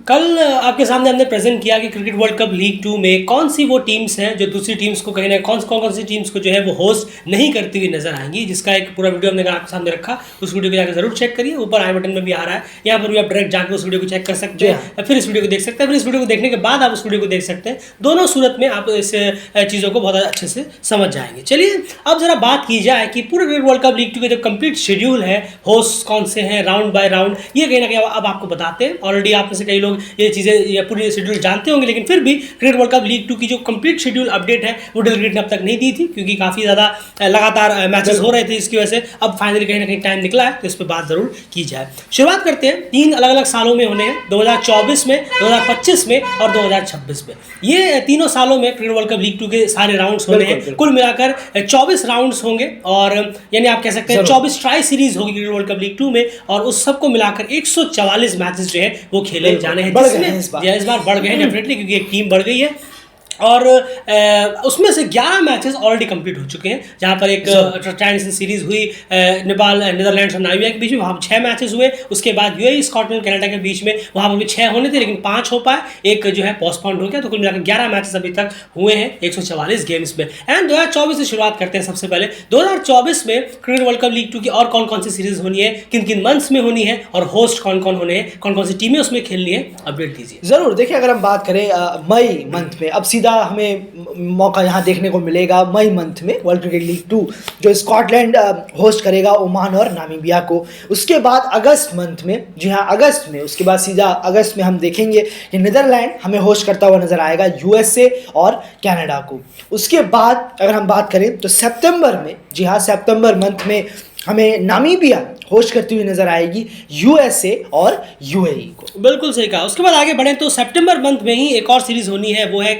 कल आपके सामने हमने प्रेजेंट किया कि क्रिकेट वर्ल्ड कप लीग 2 में कौन सी वो टीम्स हैं जो दूसरी टीम्स को कहीं ना कौन सी टीम्स को जो है वो होस्ट नहीं करती हुई नजर आएंगी, जिसका एक पूरा वीडियो हमने आपके सामने रखा। उस वीडियो को जाकर जरूर चेक करिए, ऊपर आई बटन में भी आ रहा है, यहाँ पर भी आप डायरेक्ट जाकर उस वीडियो को चेक कर सकते हैं, फिर इस वीडियो को देख सकते हैं, फिर इस वीडियो को देखने के बाद आप उस वीडियो को देख सकते हैं। दोनों सूरत में आप इस चीज़ों को बहुत अच्छे से समझ जाएंगे। चलिए अब जरा बात की जाए कि पूरे क्रिकेट वर्ल्ड कप लीग 2 के जो कंप्लीट शेड्यूल है, होस्ट कौन से हैं, राउंड बाय राउंड, ये कहीं ना कहीं अब आपको बताते हैं। ऑलरेडी आप में से कई लोग ये चीज़ें या पूरी शेड्यूल जानते होंगे, लेकिन फिर भी क्रिकेट वर्ल्ड कप लीग 2 की जो कंप्लीट शेड्यूल अपडेट है वो डेल क्रिकेट ने अब तक नहीं दी थी, क्योंकि काफ़ी ज़्यादा लगातार मैचेस हो रहे थे। इसकी वजह से अब फाइनली कहीं ना कहीं टाइम निकला है, तो इस पर बात जरूर की जाए। शुरुआत करते हैं, 3 अलग अलग सालों में होने हैं, 2024 में, 2025 में और 2026 में। ये तीनों सालों में क्रिकेट वर्ल्ड कप लीग 2 के सारे राउंड्स होने हैं। कुल मिलाकर 24 राउंड्स होंगे, और यानी आप कह सकते हैं 24 ट्राई सीरीज होगी क्रिकेट वर्ल्ड कप लीग 2 में, और उस सबको मिलाकर 144 मैचेस जो है वो खेले जाने हैं। इस बार बढ़ गए हैं डेफिनेटली, क्योंकि एक टीम बढ़ गई है, और उसमें से 11 मैचेस ऑलरेडी कंप्लीट हो चुके हैं। जहाँ पर एक ट्रांजिशन सीरीज हुई नेपाल, नीदरलैंड्स और नामीबिया के बीच में, वहाँ पर 6 मैचेस हुए। उसके बाद यूएई, स्कॉटलैंड, कनाडा के बीच में वहाँ पर भी 6 होने थे, लेकिन 5 हो पाए, एक जो है पोस्टपोन्ड हो गया। तो कुल मिलाकर 11 मैचेस अभी तक हुए हैं 144 गेम्स में। एंड 2024 से शुरुआत करते हैं। सबसे पहले 2024 में क्रिकेट वर्ल्ड कप लीग 2 की और कौन कौन सी सीरीज होनी है, किन किन मंथ्स में होनी है, और होस्ट कौन कौन होने हैं, कौन कौन सी टीमें उसमें खेलनी है, अपडेट दीजिए। जरूर। देखिए, अगर हम बात करें मई मंथ में, अब सीधा हमें मौका यहाँ देखने को मिलेगा मई मंथ में वर्ल्ड क्रिकेट लीग 2, जो स्कॉटलैंड होस्ट करेगा ओमान और नामीबिया को। उसके बाद अगस्त मंथ में, जी हाँ अगस्त में, उसके बाद सीधा अगस्त में हम देखेंगे कि नीदरलैंड हमें होस्ट करता हुआ नजर आएगा यूएसए और कनाडा को। उसके बाद अगर हम बात करें तो सितंबर में, जी हाँ सितंबर मंथ में हमें नामीबिया होस्ट करती हुई नजर आएगी यूएसए और यूएई को। बिल्कुल सही कहा। उसके बाद आगे बढ़े तो सितंबर मंथ में ही एक और सीरीज होनी है, वो है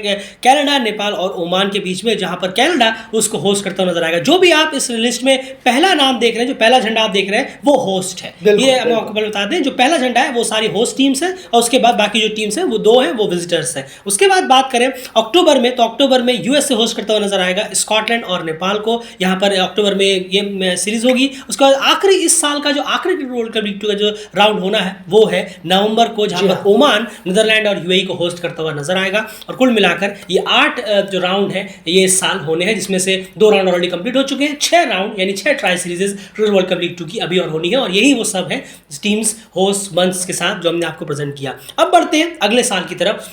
कनाडा, नेपाल और ओमान के बीच में, जहां पर कनाडा उसको होस्ट करता हुआ नजर आएगा। जो भी आप इस लिस्ट में पहला नाम देख रहे हैं, जो पहला झंडा आप देख रहे हैं, वो होस्ट है। ये हम आपको बता दें, जो पहला झंडा है वो सारी होस्ट टीम्स है, और उसके बाद बाकी जो टीम्स है वो 2 हैं, वो विजिटर्स हैं। उसके बाद बात करें अक्टूबर में, तो अक्टूबर में यूएसए होस्ट करता हुआ नजर आएगा स्कॉटलैंड और नेपाल को। यहाँ पर अक्टूबर में ये सीरीज होगी। उसके बाद आखिरी इस साल का जो आखिरी वर्ल्ड कप लीग 2 का जो राउंड होना है वो है नवंबर को, जहां पर ओमान, नीदरलैंड और यूएई को होस्ट करता हुआ नजर आएगा। और कुल मिलाकर ये 8 जो राउंड है ये इस साल होने हैं, जिसमें से 2 राउंड ऑलरेडी कंप्लीट हो चुके हैं। 6 राउंड यानी 6 try सीरीजेस cricket world cup league 2 की अभी और होनी है, और यही वो सब है टीम्स, होस्ट, मंथ्स के साथ जो हमने आपको प्रेजेंट किया। अब बढ़ते हैं अगले साल की तरफ।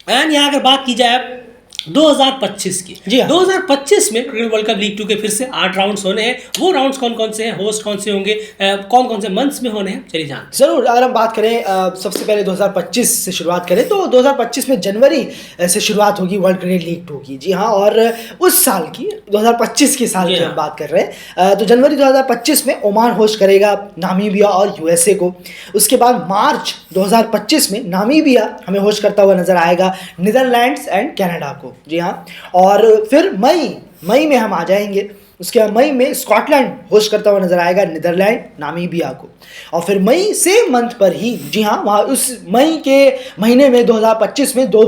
एंड यहाँ अगर बात की जाए 2025 की, जी 2025 में क्रिकेट वर्ल्ड कप लीग 2 के फिर से 8 राउंड्स होने हैं। वो राउंड्स कौन कौन से हैं, होस्ट कौन से होंगे, कौन कौन से मंथ्स में होने हैं, चलिए जान। जरूर। अगर हम बात करें सबसे पहले 2025 से शुरुआत करें, तो 2025 में जनवरी से शुरुआत होगी वर्ल्ड क्रिकेट लीग 2 की, जी हाँ। और उस साल की 2025 के साल की हम बात कर रहे हैं, तो जनवरी 2025 में ओमान होस्ट करेगा नामीबिया और यूएसए को। उसके बाद मार्च 2025 में नामीबिया हमें होस्ट करता हुआ नजर आएगा नीदरलैंड्स एंड कनाडा को, जी हाँ। और फिर मई में हम आ जाएंगे। उसके बाद मई में स्कॉटलैंड होस्ट करता हुआ नजर आएगा नीदरलैंड, नामीबिया को। और फिर मई से मंथ पर ही, जी हाँ, वहाँ उस मई के महीने में 2025 में 2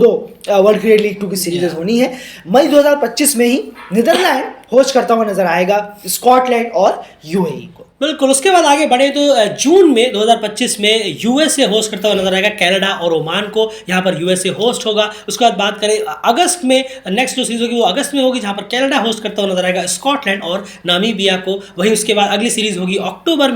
वर्ल्ड क्रिकेट लीग 2 की सीरीज होनी है। मई 2025 में ही नीदरलैंड होस्ट करता हुआ नजर आएगा स्कॉटलैंड और यूएई को। बिल्कुल। उसके बाद आगे बढ़े तो जून में 2025 में यूएसए होस्ट करता हुआ नजर आएगा कनाडा और ओमान को। यहाँ पर यूएसए होस्ट होगा। उसके बाद बात करें अगस्त में, नेक्स्ट जो सीरीज होगी वो अगस्त में होगी, जहाँ पर कनाडा होस्ट करता हुआ नजर आएगा स्कॉटलैंड और नामीबिया को। वहीं उसके बाद अगली सीरीज होगी अक्टूबर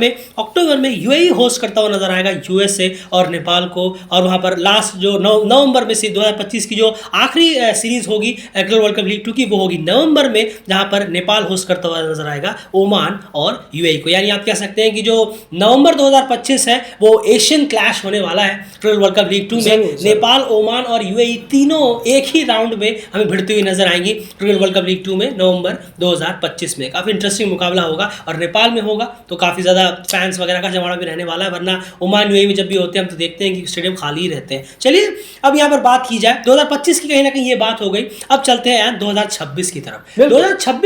में यूएई होस्ट करता हुआ नजर आएगा यूएसए और नेपाल को। और वहाँ पर लास्ट जो नवंबर में से 2025 की जो आखिरी सीरीज होगी क्रिकेट वर्ल्ड कप लीग 2 की, वो होगी नवंबर में, जहाँ पर नेपाल होस्ट करता हुआ नजर आएगा ओमान और यूएई को। यानी आप कह सकते हैं कि जो नवंबर 2025 है वो एशियन क्लैश होने वाला है क्रिकेट वर्ल्ड कप लीग 2 में। नेपाल, ओमान और यूएई तीनों एक ही राउंड में हमें भिड़ती हुई नजर आएंगी क्रिकेट वर्ल्ड कप लीग 2 में नवंबर 2025 में। काफ़ी इंटरेस्टिंग मुकाबला होगा, और नेपाल में होगा तो काफ़ी ज़्यादा फैंस वगैरह का जमाना भी रहने वाला है, वरना ओमान यूएई में जब भी होते हैं हम तो देखते हैं कि स्टेडियम खाली ही रहते हैं। चलिए अब यहाँ पर बात की जाए 2025 की, कहीं ना कहीं ये बात हो गई। अब चलते हैं 2026 की तरफ।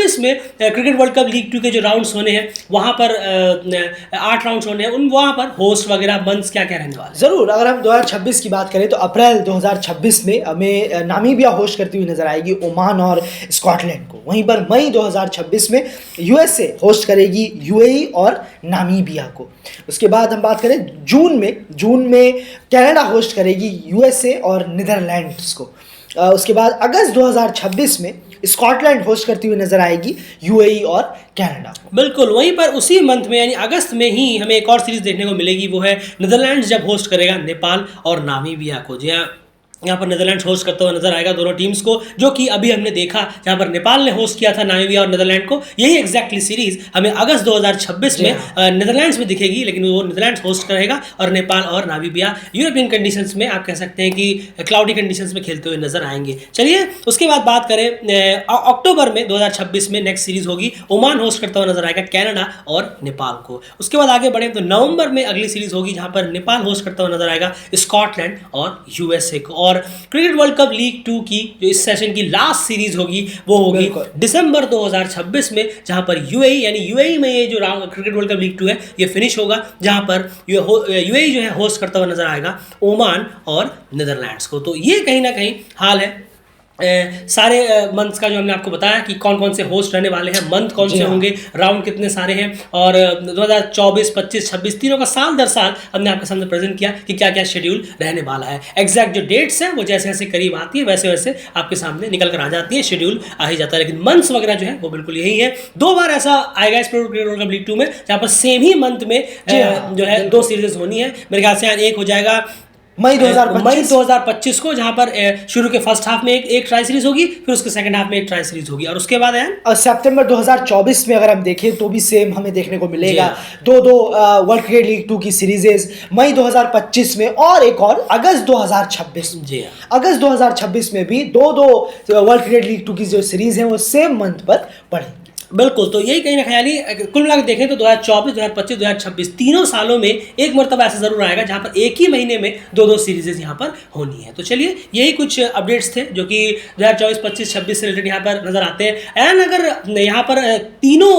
2026 में क्रिकेट वर्ल्ड कप लीग 2 के जो राउंड्स होने हैं वहाँ पर 8 राउंड्स होने हैं, उन वहाँ पर होस्ट वगैरह मंथ्स क्या क्या रहने वाले हैं? जरूर, अगर हम 2026 की बात करें तो अप्रैल 2026 में हमें नामीबिया होस्ट करती हुई नजर आएगी ओमान और स्कॉटलैंड को। वहीं पर मई 2026 में यूएसए होस्ट करेगी यूएई और नामीबिया को। उसके बाद हम बात करें जून में कनाडा होस्ट करेगी यूएसए और नीदरलैंड्स को। उसके बाद अगस्त 2026 में स्कॉटलैंड होस्ट करती हुई नजर आएगी यूएई और कनाडा। बिल्कुल, वहीं पर उसी मंथ में यानी अगस्त में ही हमें एक और सीरीज देखने को मिलेगी, वो है नीदरलैंड्स जब होस्ट करेगा नेपाल और नामीबिया को। जी हाँ, यहाँ पर नीदरलैंड्स होस्ट करता हुआ नजर आएगा दोनों टीम्स को, जो कि अभी हमने देखा जहाँ पर नेपाल ने होस्ट किया था नामीबिया और नीदरलैंड को। यही एग्जैक्टली सीरीज हमें अगस्त 2026 में नीदरलैंड्स में दिखेगी, लेकिन वो नीदरलैंड्स होस्ट करेगा और नेपाल और नामीबिया यूरोपियन कंडीशंस में, आप कह सकते हैं कि क्लाउडी कंडीशंस में खेलते हुए नजर आएंगे। चलिए उसके बाद बात करें अक्टूबर में 2026 में नेक्स्ट सीरीज होगी, ओमान होस्ट करता हुआ नजर आएगा कनाडा और नेपाल को। उसके बाद आगे बढ़े तो नवंबर में अगली सीरीज होगी जहाँ पर नेपाल होस्ट करता हुआ नजर आएगा स्कॉटलैंड और यूएसए को। और क्रिकेट वर्ल्ड कप लीग 2 की जो इस सेशन की लास्ट सीरीज होगी वो होगी दिसंबर 2026 में, जहां पर यूएई यानी यूएई में ये जो क्रिकेट वर्ल्ड कप लीग 2 है ये फिनिश होगा, जहां पर यूएई जो है होस्ट करता हुआ नजर आएगा ओमान और नीदरलैंड्स को। तो ये कहीं ना कहीं हाल है सारे मंथ्स का जो हमने आपको बताया कि कौन कौन से होस्ट रहने वाले हैं, मंथ कौन से होंगे, राउंड कितने सारे हैं, और 2024, 25, 26 तीनों का साल दर साल हमने आपके सामने प्रेजेंट किया कि क्या क्या शेड्यूल रहने वाला है। एग्जैक्ट जो डेट्स हैं वो जैसे जैसे करीब आती है वैसे वैसे आपके सामने निकल कर आ जाती है, शेड्यूल आ ही जाता है, लेकिन मंथ्स वगैरह जो है वो बिल्कुल यही है। 2 बार ऐसा आएगा इस क्रिकेट वर्ल्ड कप लीग 2 में जहाँ पर सेम ही मंथ में जो है 2 सीरीज होनी है। मेरे ख्याल से एक हो जाएगा मई 2025 को, जहां पर शुरू के फर्स्ट हाफ में एक ट्राई सीरीज होगी, फिर उसके सेकंड हाफ में एक ट्राई सीरीज होगी, और उसके बाद सितंबर 2024 में अगर हम देखें तो भी सेम हमें देखने को मिलेगा 2 वर्ल्ड क्रिकेट लीग 2 की सीरीजेस मई 2025 में, और एक और अगस्त 2026। जी अगस्त 2026 में भी 2 वर्ल्ड क्रिकेट लीग 2 की जो सीरीज है वो सेम मंथ पर पड़ेगी। बिल्कुल, तो यही कहीं ना ख्याली कुल मिलाकर देखें तो 2024, 2025, 2026 तीनों सालों में एक मरतबा ऐसा जरूर आएगा जहां पर एक ही महीने में 2 सीरीजेस यहां पर होनी है। तो चलिए यही कुछ अपडेट्स थे जो कि 2024, 25, 26 से रिलेटेड यहां पर नजर आते हैं। एंड अगर यहां पर तीनों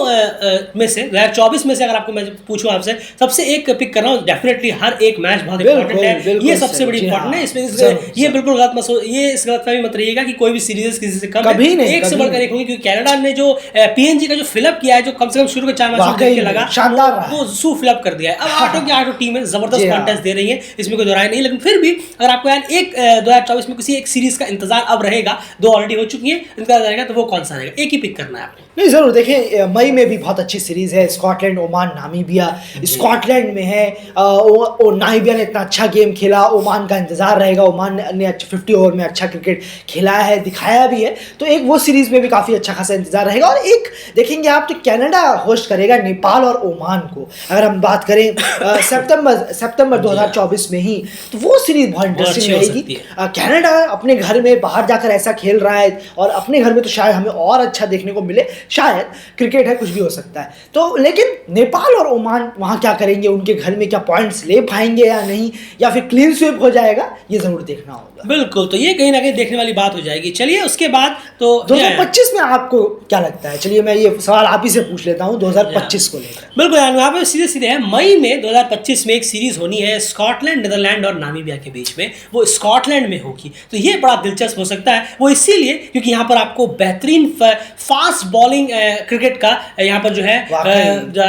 में से 2024 में से अगर आपको मैं पूछूं आपसे सबसे एक पिक कर रहा हूँ, डेफिनेटली हर एक मैच बहुत इंपॉर्टेंट है, ये सबसे बड़ी इंपॉर्टेंट है। इसमें ये बिल्कुल गलत इस गलतफहमी मत रहिएगा कि कोई भी सीरीज किसी से कम है, एक से बढ़कर एक होगी, क्योंकि कनाडा ने जो पीएनजी का जो फिलअप किया है, जो कम से कम शुरू के 4 मैच के लगा, शानदार वो सू फिलअप कर दिया है। अब 8 की 8 टीमें जबरदस्त कॉन्टेस्ट दे रही हैं, इसमें कोई दोहराई नहीं, लेकिन फिर भी अगर आपको यार एक 2024 में किसी एक सीरीज का इंतजार अब रहेगा, 2 ऑलरेडी हो चुकी है, इंतजार रहेगा, तो वो कौन सा रहेगा? एक ही पिक करना है आपको। नहीं, जरूर देखिए मई में भी बहुत अच्छी सीरीज है, स्कॉटलैंड, ओमान, नामीबिया। स्कॉटलैंड में है नामीबिया ने इतना अच्छा गेम खेला, ओमान का इंतजार रहेगा, ओमान ने 50 ओवर में अच्छा क्रिकेट खिलाया है, दिखाया भी है, तो एक वो सीरीज में भी काफी अच्छा खासा इंतजार रहेगा। और एक देखेंगे आप तो कनाडा होस्ट करेगा नेपाल और ओमान को। अगर हम बात करें सितंबर 2024 में ही, तो वो सीरीज बहुत इंटरेस्टिंग रहेगी। कनाडा अपने घर में बाहर जाकर ऐसा खेल रहा है, और अपने घर में तो शायद हमें और अच्छा देखने को मिले, शायद क्रिकेट है, कुछ भी हो सकता है। तो लेकिन नेपाल और ओमान वहां क्या करेंगे, उनके घर में क्या पॉइंट्स ले पाएंगे या नहीं, या फिर क्लीन स्वीप हो जाएगा, ये जरूर देखना होगा। बिल्कुल, तो ये कहीं ना कहीं देखने वाली बात हो जाएगी। चलिए उसके बाद तो 2025 में आपको क्या लगता है? चलिए मैं ये सवाल आप ही से पूछ लेता हूँ 2025 को लेकर। बिल्कुल यार, यहाँ पे सीधे है मई में 2025 में एक सीरीज होनी है स्कॉटलैंड, नीदरलैंड और नामीबिया के बीच में, वो स्कॉटलैंड में होगी। तो ये बड़ा दिलचस्प हो सकता है, वो इसीलिए क्योंकि यहाँ पर आपको बेहतरीन फास्ट बॉलिंग क्रिकेट का यहाँ पर जो है आप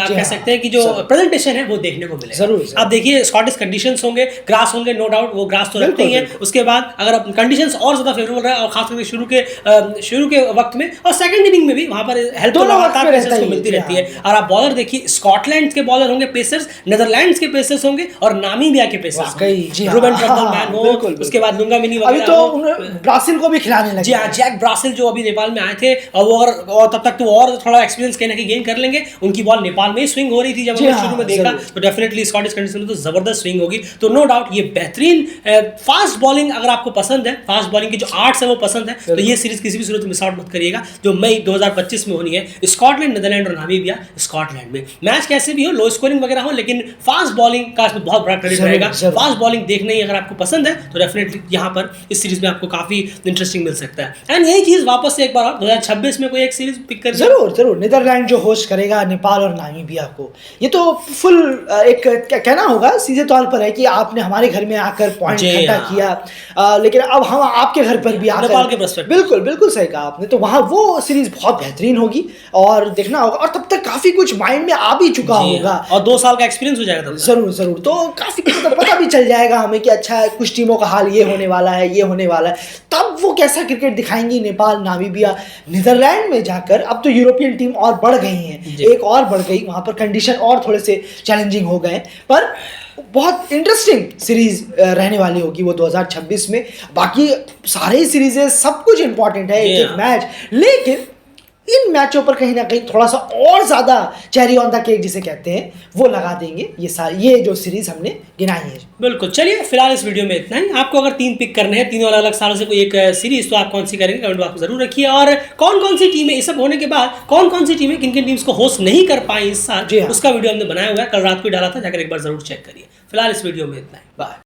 कह सकते हैं कि जो प्रेजेंटेशन है वो देखने को मिलेगा। जरूर आप देखिए स्कॉटिश कंडीशंस होंगे, ग्रास होंगे, नो डाउट वो ग्रास तो रखते ही है। उसके बाद अगर कंडीशंस और ज्यादा फेवरेबल रहे, और खास करके शुरू के वक्त में और सेकंड इनिंग में भी वहां पर हेल्प लगातार पेसर्स को मिलती रहती है। और आप बॉलर देखिए, स्कॉटलैंड के बॉलर होंगे पेसर्स, नीदरलैंड्स के पेसर्स होंगे, और नामीबिया के पेसर्स रूबेन ट्रम्पलमैन हो, उसके बाद लुंगामिनी वगैरह, अभी तो ब्राजील को भी खिलाने लगे। जी हां, जैक ब्रासिल जो अभी नेपाल में आए थे, और तब तक तो और थोड़ा एक्सपीरियंस कहीं ना कहीं गेन कर लेंगे। उनकी बॉल नेपाल में ही स्विंग हो रही थी जब हमने शुरू में देखा, तो डेफिनेटली स्कॉटिश कंडीशन में तो जबरदस्त स्विंग होगी। तो नो डाउट ये बेहतरीन फास्ट बॉलिंग अगर आपको पसंद है, फास्ट बॉलिंग की जो आर्ट्स है वो पसंद है, तो ये सीरीज किसी भी सूरत में मिस आउट मत करिएगा, जो मई 2025 में होनी है हैं स्कॉटलैंड, नीदरलैंड और नामीबिया स्कॉटलैंड में। मैच कैसे भी हो, लो स्कोरिंग वगैरह हो, लेकिन फास्ट बॉलिंग का इसमें बहुत बड़ा क्रेडिट रहेगा। फास्ट बॉलिंग देखना ही अगर आपको पसंद है तो डेफिनेटली यहाँ पर इस सीरीज में आपको काफी इंटरेस्टिंग मिल सकता है। एंड यही चीज वापस से एक बार 2026 में कोई एक सीरीज पिक कर जरूर नीदरलैंड जो होस्ट करेगा नेपाल और नामीबिया को, ये तो फुल एक कहना होगा सीधे तौर पर है कि आपने हमारे घर में आकर पॉइंट इकट्ठा किया, लेकिन अब हम आपके घर पर भी आकर नेपाल के पर्सपेक्टिव बिल्कुल सही कहा आपने। तो वहाँ वो सीरीज बहुत बेहतरीन होगी और देखना होगा, और तब तक काफी कुछ माइंड में आ भी चुका होगा और 2 साल का एक्सपीरियंस हो जाएगा तब। जरूर तो काफी पता भी चल जाएगा हमें कि अच्छा कुछ टीमों का हाल ये होने वाला है, तब वो कैसा क्रिकेट दिखाएंगी नेपाल, नामीबिया, नीदरलैंड में जाकर। अब तो यूरोपियन टीम और बढ़ गई हैं, एक और बढ़ गई, वहां पर कंडीशन और थोड़े से चैलेंजिंग हो गए, पर बहुत इंटरेस्टिंग सीरीज रहने वाली होगी वो 2026 में। बाकी सारे सीरीजें सब कुछ इंपॉर्टेंट है, एक मैच, लेकिन इन मैचों पर कहीं ना कहीं थोड़ा सा और ज्यादा चेरी ऑन द केक जिसे कहते हैं वो लगा देंगे ये जो सीरीज हमने गिनाई है। बिल्कुल, चलिए फिलहाल इस वीडियो में इतना ही। आपको अगर 3 पिक करने हैं, 3 अलग अलग सालों से कोई एक सीरीज, तो आप कौन सी करेंगे कमेंट बॉक्स में जरूर रखिए। और कौन सी टीमें, ये सब होने के बाद कौन सी टीमें किन टीम्स को होस्ट नहीं कर पाई इस साल, उसका वीडियो हमने बनाया हुआ है, कल रात को डाला था, जाकर एक बार जरूर चेक करिए। फिलहाल इस वीडियो में इतना ही, बाय।